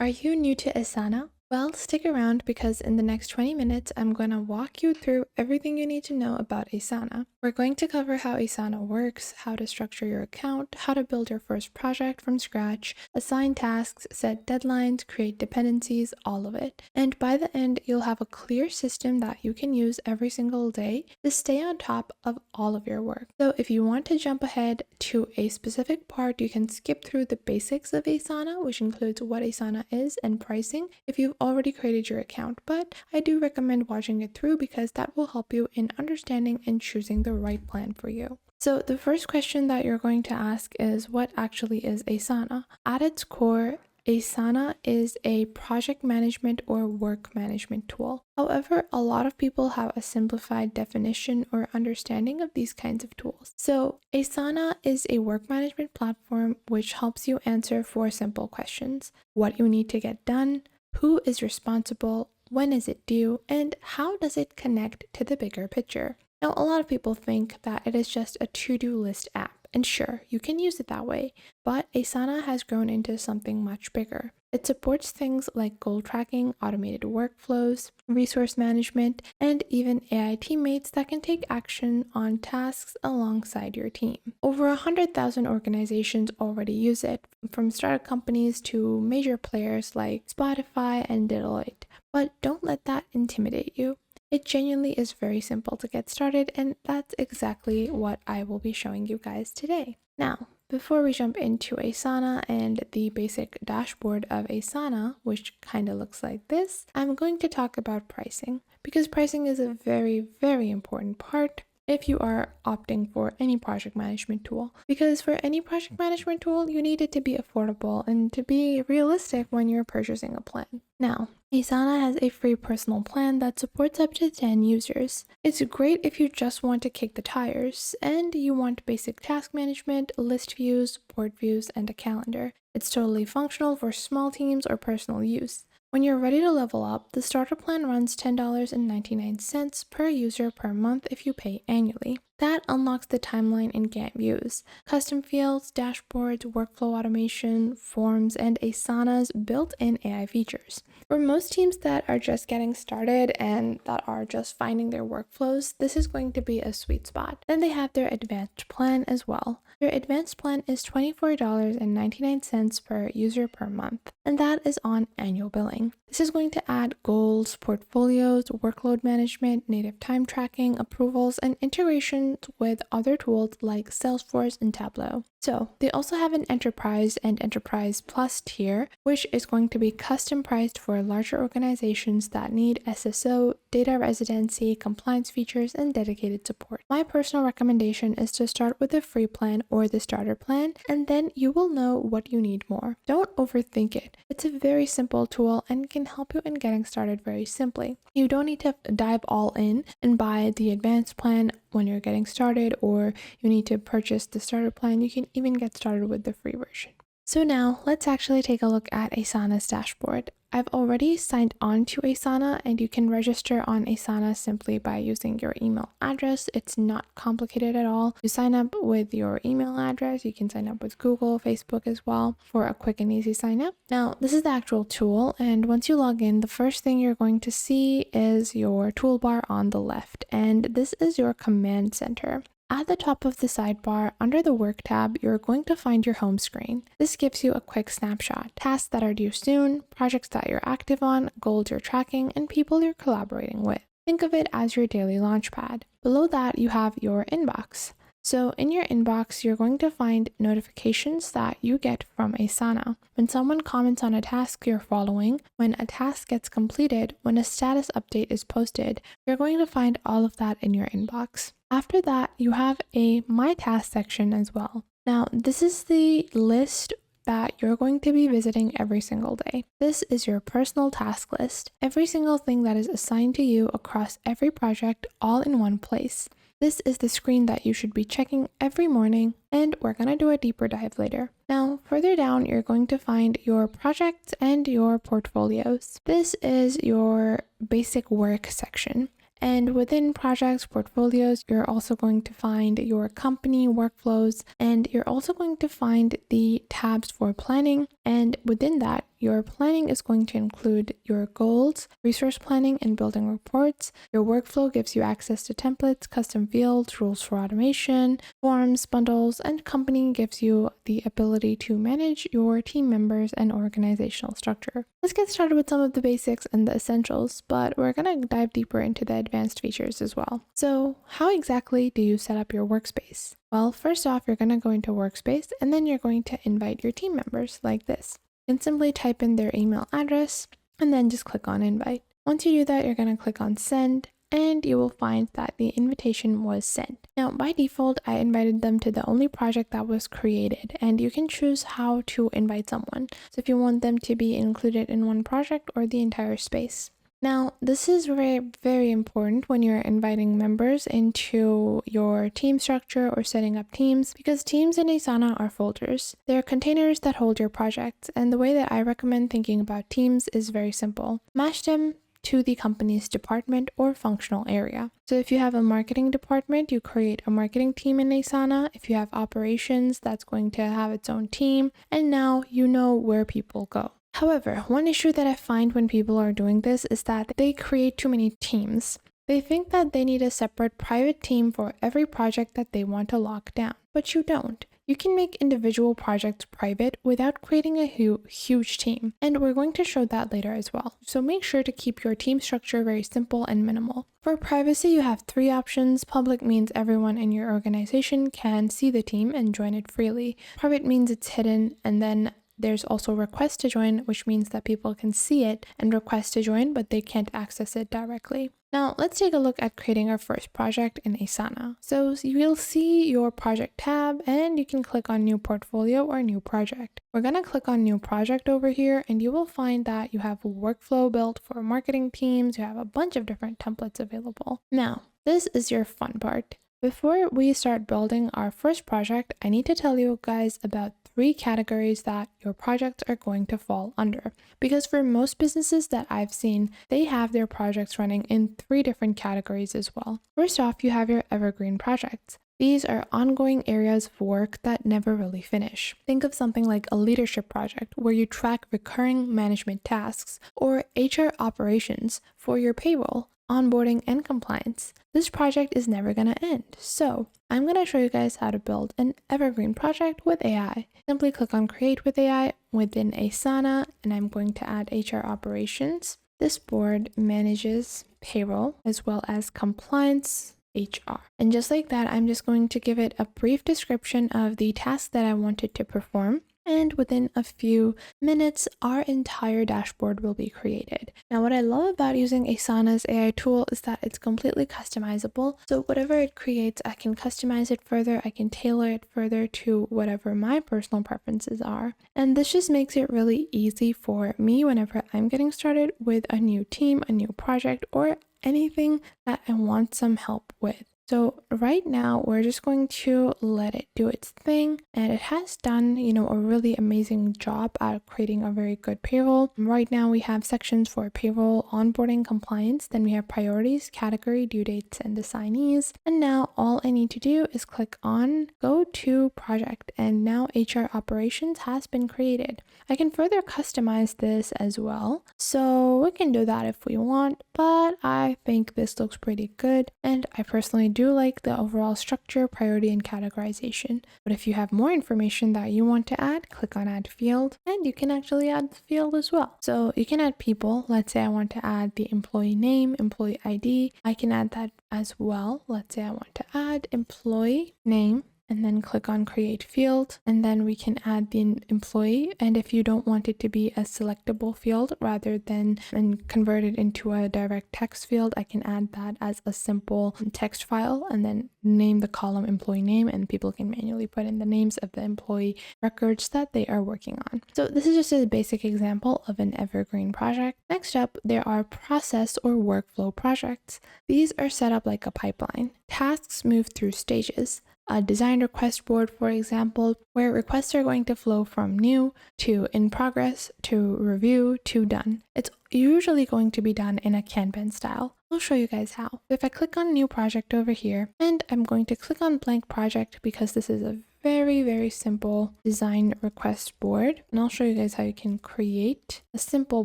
Are you new to Asana? Well, stick around because in the next 20 minutes, I'm going to walk you through everything you need to know about Asana. We're going to cover how Asana works, how to structure your account, how to build your first project from scratch, assign tasks, set deadlines, create dependencies, all of it. And by the end, you'll have a clear system that you can use every single day to stay on top of all of your work. So if you want to jump ahead to a specific part, you can skip through the basics of Asana, which includes what Asana is and pricing if you've already created your account, but I do recommend watching it through because that will help you in understanding and choosing the right plan for you. So the first question that you're going to ask is, what actually is Asana? At its core, Asana is a project management or work management tool. However, a lot of people have a simplified definition or understanding of these kinds of tools. So Asana is a work management platform which helps you answer 4 simple questions: what you need to get done, who is responsible, when is it due, and how does it connect to the bigger picture? Now, a lot of people think that it is just a to-do list app, and sure, you can use it that way, but Asana has grown into something much bigger. It supports things like goal tracking, automated workflows, resource management, and even AI teammates that can take action on tasks alongside your team. Over 100,000 organizations already use it, from startup companies to major players like Spotify and Deloitte. But don't let that intimidate you. It genuinely is very simple to get started, and that's exactly what I will be showing you guys today. Now, before we jump into Asana and the basic dashboard of Asana, which kind of looks like this, I'm going to talk about pricing, because pricing is a very, very important part if you are opting for any project management tool. Because for any project management tool, you need it to be affordable and to be realistic when you're purchasing a plan. Now, Asana has a free personal plan that supports up to 10 users. It's great if you just want to kick the tires and you want basic task management, list views, board views, and a calendar. It's totally functional for small teams or personal use. When you're ready to level up, the starter plan runs $10.99 per user per month if you pay annually. That unlocks the timeline and Gantt views, custom fields, dashboards, workflow automation, forms, and Asana's built-in AI features. For most teams that are just getting started and that are just finding their workflows, this is going to be a sweet spot. Then they have their advanced plan as well. Their advanced plan is $24.99 per user per month, and that is on annual billing. This is going to add goals, portfolios, workload management, native time tracking, approvals, and integrations with other tools like Salesforce and Tableau. So they also have an Enterprise and Enterprise Plus tier, which is going to be custom priced for larger organizations that need SSO, data residency, compliance features, and dedicated support. My personal recommendation is to start with the free plan or the starter plan, and then you will know what you need more. Don't overthink it. It's a very simple tool and can help you in getting started very simply. You don't need to dive all in and buy the advanced plan when you're getting started, or you need to purchase the starter plan. You can even get started with the free version. So now let's actually take a look at Asana's dashboard. I've already signed on to Asana, and you can register on Asana simply by using your email address. It's not complicated at all. You sign up with your email address. You can sign up with Google, Facebook as well for a quick and easy sign up. Now, this is the actual tool, and once you log in, the first thing you're going to see is your toolbar on the left, and this is your command center. At the top of the sidebar, under the Work tab, you're going to find your home screen. This gives you a quick snapshot: tasks that are due soon, projects that you're active on, goals you're tracking, and people you're collaborating with. Think of it as your daily launchpad. Below that, you have your inbox. So in your inbox, you're going to find notifications that you get from Asana. When someone comments on a task you're following, when a task gets completed, when a status update is posted, you're going to find all of that in your inbox. After that, you have a My Task section as well. Now, this is the list that you're going to be visiting every single day. This is your personal task list, every single thing that is assigned to you across every project, all in one place. This is the screen that you should be checking every morning, and we're going to do a deeper dive later. Now, further down, you're going to find your projects and your portfolios. This is your basic work section. And within projects, portfolios, you're also going to find your company workflows, and you're also going to find the tabs for planning. And within that, your planning is going to include your goals, resource planning, and building reports. Your workflow gives you access to templates, custom fields, rules for automation, forms, bundles, and company gives you the ability to manage your team members and organizational structure. Let's get started with some of the basics and the essentials, but we're going to dive deeper into the advanced features as well. So how exactly do you set up your workspace? Well, first off, you're going to go into Workspace and then you're going to invite your team members like this. You can simply type in their email address and then just click on invite. Once you do that, you're going to click on send and you will find that the invitation was sent. Now, by default, I invited them to the only project that was created, and you can choose how to invite someone. So if you want them to be included in one project or the entire space. Now, this is very, very important when you're inviting members into your team structure or setting up teams, because teams in Asana are folders. They're containers that hold your projects, and the way that I recommend thinking about teams is very simple. Mash them to the company's department or functional area. So if you have a marketing department, you create a marketing team in Asana. If you have operations, that's going to have its own team, and now you know where people go. However, one issue that I find when people are doing this is that they create too many teams. They think that they need a separate private team for every project that they want to lock down, but you don't. You can make individual projects private without creating a huge team, and we're going to show that later as well. So make sure to keep your team structure very simple and minimal. For privacy, you have 3 options. Public means everyone in your organization can see the team and join it freely. Private means it's hidden, and then there's also request to join, which means that people can see it and request to join, but they can't access it directly. Now, let's take a look at creating our first project in Asana. So you'll see your project tab and you can click on new portfolio or new project. We're going to click on new project over here and you will find that you have a workflow built for marketing teams. You have a bunch of different templates available. Now, this is your fun part. Before we start building our first project, I need to tell you guys about 3 categories that your projects are going to fall under. Because for most businesses that I've seen, they have their projects running in 3 different categories as well. First off, you have your evergreen projects. These are ongoing areas of work that never really finish. Think of something like a leadership project where you track recurring management tasks, or HR operations for your payroll, onboarding, and compliance. This project is never going to end. So I'm going to show you guys how to build an evergreen project with AI. Simply click on Create with AI within Asana, and I'm going to add HR operations. This board manages payroll as well as compliance, HR. And just like that, I'm just going to give it a brief description of the task that I wanted to perform. And within a few minutes, our entire dashboard will be created. Now, what I love about using Asana's AI tool is that it's completely customizable. So whatever it creates, I can customize it further. I can tailor it further to whatever my personal preferences are. And this just makes it really easy for me whenever I'm getting started with a new team, a new project, or anything that I want some help with. So right now, we're just going to let it do its thing, and it has done, a really amazing job at creating a very good payroll. Right now, we have sections for payroll, onboarding, compliance, then we have priorities, category, due dates, and assignees. And now all I need to do is click on Go to Project, and now HR Operations has been created. I can further customize this as well, so we can do that if we want, but I think this looks pretty good, and I personally do like the overall structure, priority, and categorization. But if you have more information that you want to add, click on Add Field, and you can actually add the field as well. So you can add people. Let's say I want to add the employee name, employee ID. I can add that as well. Let's say I want to add employee name, and then click on Create Field, and then we can add the employee. And if you don't want it to be a selectable field rather than and convert it into a direct text field, I can add that as a simple text file and then name the column employee name, and people can manually put in the names of the employee records that they are working on. So this is just a basic example of an evergreen project. Next up, there are process or workflow projects. These are set up like a pipeline. Tasks move through stages. A design request board, for example, where requests are going to flow from new to in progress to review to done. It's usually going to be done in a Kanban style. I'll show you guys how. If I click on new project over here, and I'm going to click on blank project because this is a very simple design request board. And I'll show you guys how you can create a simple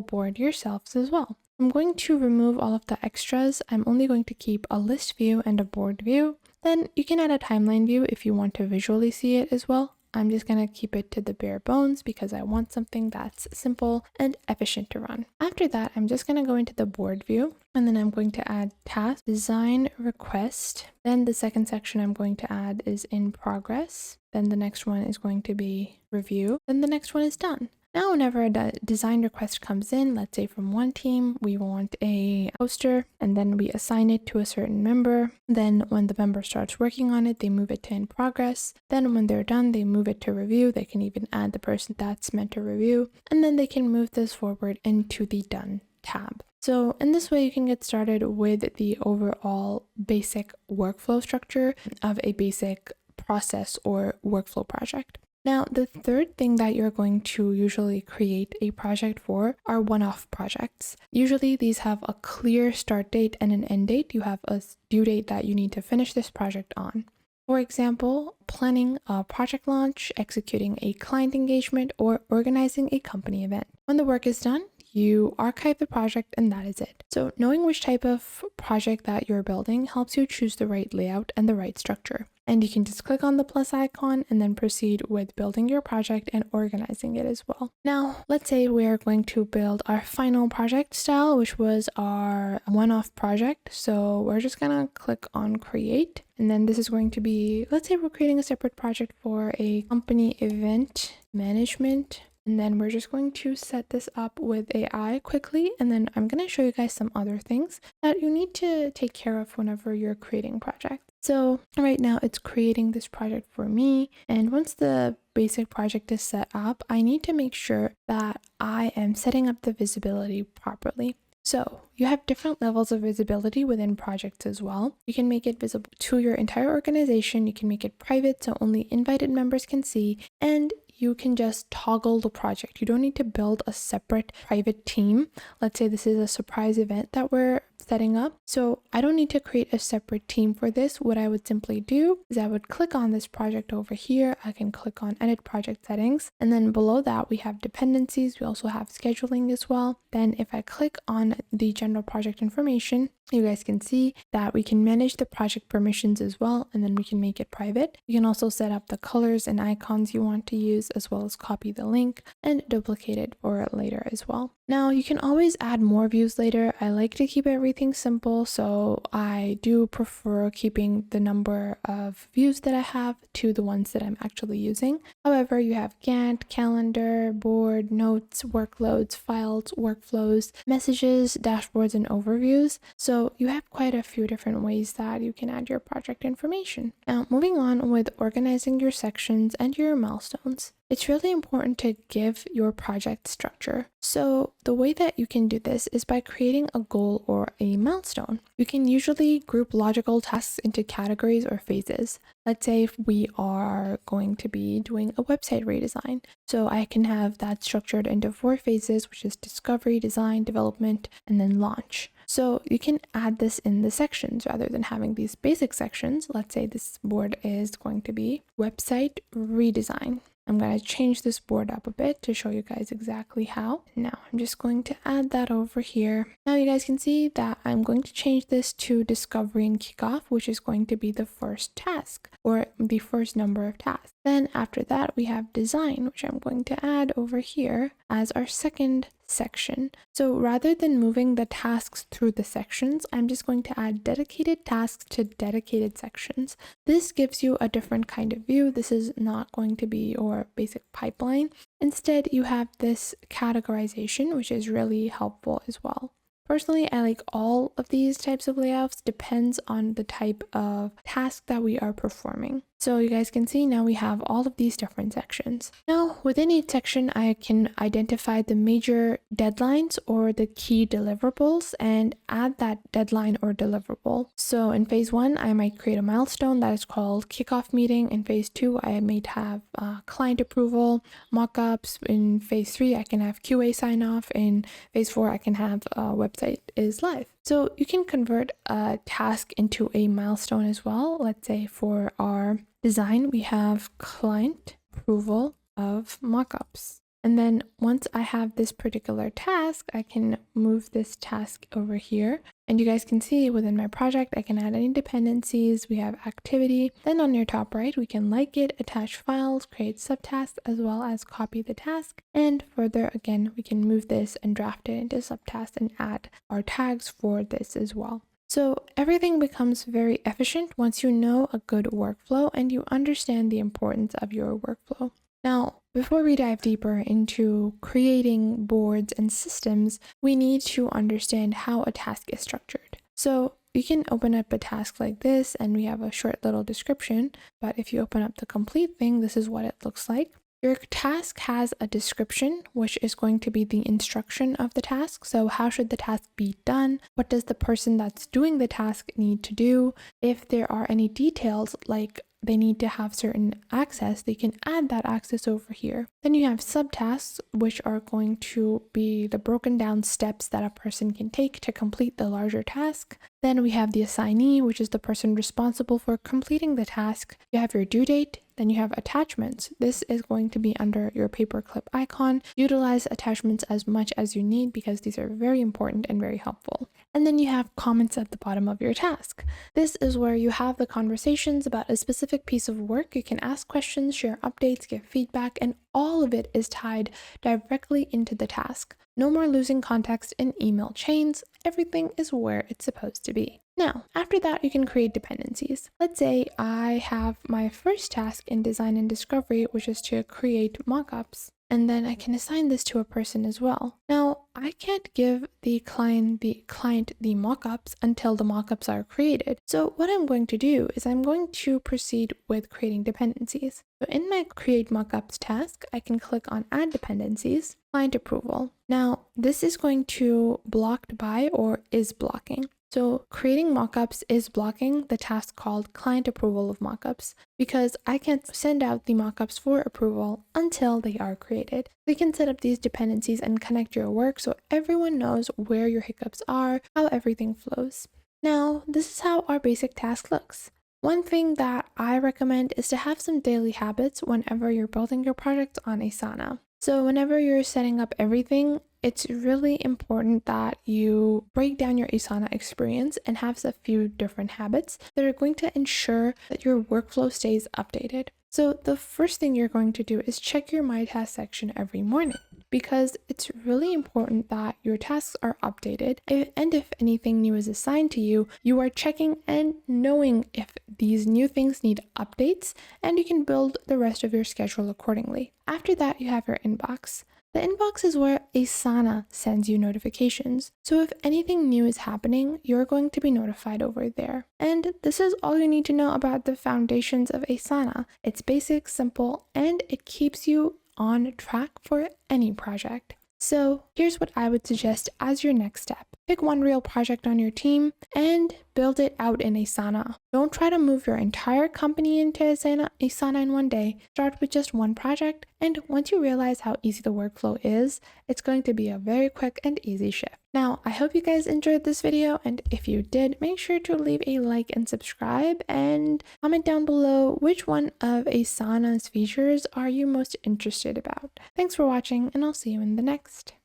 board yourselves as well. I'm going to remove all of the extras. I'm only going to keep a list view and a board view. Then you can add a timeline view if you want to visually see it as well. I'm just going to keep it to the bare bones because I want something that's simple and efficient to run. After that, I'm just going to go into the board view, and then I'm going to add task, design request. Then the second section I'm going to add is in progress. Then the next one is going to be review. Then the next one is done. Now, whenever a design request comes in, let's say from one team, we want a poster, and then we assign it to a certain member. Then when the member starts working on it, they move it to in progress. Then when they're done, they move it to review. They can even add the person that's meant to review, and then they can move this forward into the done tab. So in this way, you can get started with the overall basic workflow structure of a basic process or workflow project. Now, the third thing that you're going to usually create a project for are one-off projects. Usually these have a clear start date and an end date. You have a due date that you need to finish this project on. For example, planning a project launch, executing a client engagement, or organizing a company event. When the work is done, you archive the project and that is it. So knowing which type of project that you're building helps you choose the right layout and the right structure. And you can just click on the plus icon and then proceed with building your project and organizing it as well. Now, let's say we're going to build our final project style, which was our one-off project. So we're just gonna click on create. And then this is going to be, let's say we're creating a separate project for a company event management. And then we're just going to set this up with AI quickly. And then I'm going to show you guys some other things that you need to take care of whenever you're creating projects. So right now it's creating this project for me. And once the basic project is set up, I need to make sure that I am setting up the visibility properly. So you have different levels of visibility within projects as well. You can make it visible to your entire organization. You can make it private so only invited members can see, and you can just toggle the project. You don't need to build a separate private team. Let's say this is a surprise event that we're setting up. So I don't need to create a separate team for this. What I would simply do is I would click on this project over here. I can click on edit project settings. And then below that, we have dependencies. We also have scheduling as well. Then if I click on the general project information, you guys can see that we can manage the project permissions as well, and then we can make it private. You can also set up the colors and icons you want to use, as well as copy the link and duplicate it for later as well. Now, you can always add more views later. I like to keep everything simple, so I do prefer keeping the number of views that I have to the ones that I'm actually using. However, you have Gantt, calendar, board, notes, workloads, files, workflows, messages, dashboards, and overviews. So you have quite a few different ways that you can add your project information. Now, moving on with organizing your sections and your milestones. It's really important to give your project structure. So the way that you can do this is by creating a goal or a milestone. You can usually group logical tasks into categories or phases. Let's say if we are going to be doing a website redesign. So I can have that structured into 4 phases, which is discovery, design, development, and then launch. So you can add this in the sections rather than having these basic sections. Let's say this board is going to be website redesign. I'm going to change this board up a bit to show you guys exactly how. Now I'm just going to add that over here. Now you guys can see that I'm going to change this to discovery and kickoff, which is going to be the first task or the first number of tasks. Then after that, we have design, which I'm going to add over here as our second section. So rather than moving the tasks through the sections, I'm just going to add dedicated tasks to dedicated sections. This gives you a different kind of view. This is not going to be your basic pipeline. Instead, you have this categorization, which is really helpful as well. Personally, I like all of these types of layouts. Depends on the type of task that we are performing. So you guys can see now we have all of these different sections. Now within each section, I can identify the major deadlines or the key deliverables and add that deadline or deliverable. So in phase 1, I might create a milestone that is called kickoff meeting. In phase 2, I might have client approval, mockups. In phase 3, I can have QA sign off. In phase 4, I can have website is live. So you can convert a task into a milestone as well. Let's say for our design, we have client approval of mockups. And then once I have this particular task, I can move this task over here. And you guys can see within my project, I can add any dependencies. We have activity. Then on your top right, we can like it, attach files, create subtasks, as well as copy the task. And further, again, we can move this and draft it into subtasks and add our tags for this as well. So everything becomes very efficient once you know a good workflow and you understand the importance of your workflow. Now, before we dive deeper into creating boards and systems, we need to understand how a task is structured. So you can open up a task like this and we have a short little description, but if you open up the complete thing, this is what it looks like. Your task has a description, which is going to be the instruction of the task. So how should the task be done? What does the person that's doing the task need to do? If there are any details like they need to have certain access, they can add that access over here. Then you have subtasks, which are going to be the broken down steps that a person can take to complete the larger task. Then we have the assignee, which is the person responsible for completing the task. You have your due date. Then you have attachments. This is going to be under your paperclip icon. Utilize attachments as much as you need because these are very important and very helpful. And then you have comments at the bottom of your task. This is where you have the conversations about a specific piece of work. You can ask questions, share updates, give feedback, and all of it is tied directly into the task. No more losing context in email chains. Everything is where it's supposed to be. Now, after that, you can create dependencies. Let's say I have my first task in design and discovery, which is to create mockups. And then I can assign this to a person as well. Now, I can't give the client the mockups until the mockups are created. So what I'm going to do is I'm going to proceed with creating dependencies. So in my create mockups task, I can click on add dependencies, client approval. Now, this is going to blocked by or is blocking. So creating mockups is blocking the task called client approval of mockups because I can't send out the mockups for approval until they are created. We can set up these dependencies and connect your work so everyone knows where your hiccups are, how everything flows. Now, this is how our basic task looks. One thing that I recommend is to have some daily habits whenever you're building your project on Asana. So whenever you're setting up everything, it's really important that you break down your Asana experience and have a few different habits that are going to ensure that your workflow stays updated. So the first thing you're going to do is check your My Task section every morning because it's really important that your tasks are updated. And if anything new is assigned to you, you are checking and knowing if these new things need updates, and you can build the rest of your schedule accordingly. After that, you have your inbox. The inbox is where Asana sends you notifications. So if anything new is happening, you're going to be notified over there. And this is all you need to know about the foundations of Asana. It's basic, simple, and it keeps you on track for any project. So here's what I would suggest as your next step. Pick one real project on your team and build it out in Asana. Don't try to move your entire company into Asana in one day. Start with just one project, and once you realize how easy the workflow is, it's going to be a very quick and easy shift. Now, I hope you guys enjoyed this video, and if you did, make sure to leave a like and subscribe, and comment down below which one of Asana's features are you most interested about. Thanks for watching, and I'll see you in the next.